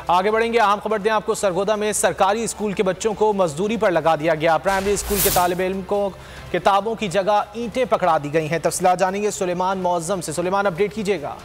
आगे बढ़ेंगे, अहम खबर दें आपको। सरगोदा में सरकारी स्कूल के बच्चों को मजदूरी पर लगा दिया गया। प्राइमरी स्कूल के तालिब इल्म को किताबों की जगह ईंटें पकड़ा दी गई हैं। तफसीलात जानेंगे सुलेमान मुअज्जम से। सुलेमान, अपडेट कीजिएगा।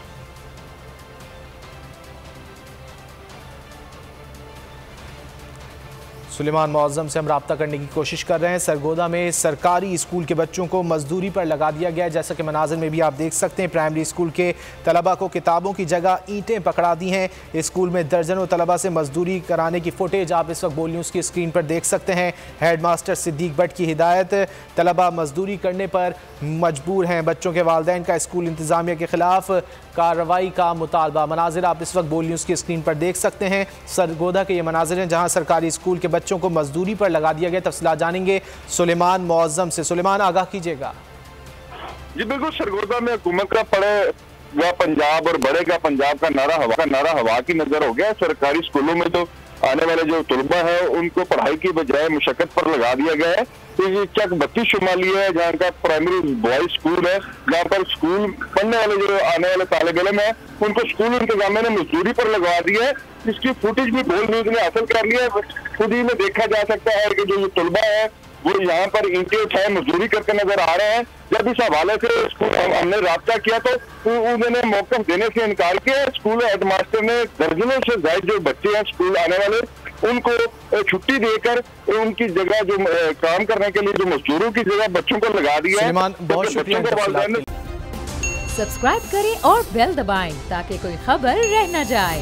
सुलेमान मुअज्जम से हम रब्ता करने की कोशिश कर रहे हैं। सरगोदा में सरकारी स्कूल के बच्चों को मजदूरी पर लगा दिया गया है। जैसा कि मनाज़िर में भी आप देख सकते हैं, प्राइमरी स्कूल के तलबा को किताबों की जगह ईंटें पकड़ा दी हैं। स्कूल में दर्जनों तलबा से मजदूरी कराने की फुटेज आप इस वक्त बोल न्यूज़ की स्क्रीन पर देख सकते हैं। हेड मास्टर सिद्दीक भट्ट की हिदायत, तलबा मजदूरी करने पर मजबूर हैं। बच्चों के वालिदैन का स्कूल इंतज़ामिया के खिलाफ कार्रवाई का मुतालबा। मनाजिर आप इस वक्त बोल न्यूज़ की स्क्रीन पर देख सकते हैं। सरगोदा के ये मनाजिर हैं जहाँ सरकारी स्कूल के बच्चों को मजदूरी पर लगा दिया गया। तफसीलात जानेंगे सुलेमान मुअज्जम से। सुलेमान, आगाह कीजिएगा। जी बिल्कुल, सरगोदा में हुकूमत का पड़ेगा पंजाब और बढ़ेगा पंजाब का नारा हवा की नजर हो गया। सरकारी स्कूलों में तो आने वाले जो तलबा है उनको पढ़ाई की बजाय मुशक्कत पर लगा दिया गया है। तो ये चक 32 शुमाली है, जहाँ का प्राइमरी बॉयज स्कूल है, जहाँ पर स्कूल पढ़ने वाले जो आने वाले तालिब इल्म है उनको स्कूल इंतजामिया ने मजदूरी पर लगवा दी है। इसकी फुटेज भी बोल न्यूज ने हासिल कर लिया है। खुद ही में देखा जा सकता है कि जो तलबा है वो यहाँ पर ईंटें उठाए मजदूरी करके नजर आ रहे हैं। जब इस हवाले से हमने राब्ता किया तो उन्होंने मौक़िफ़ देने से इनकार किया। स्कूल हेडमास्टर ने दर्जनों से ज्यादा जो बच्चे हैं स्कूल आने वाले उनको छुट्टी देकर उनकी जगह जो काम करने के लिए जो मजदूरों की जगह बच्चों को लगा दिया है। बहुत शुक्रिया। सब्सक्राइब करें और बेल दबाएं ताकि कोई खबर रह न जाए।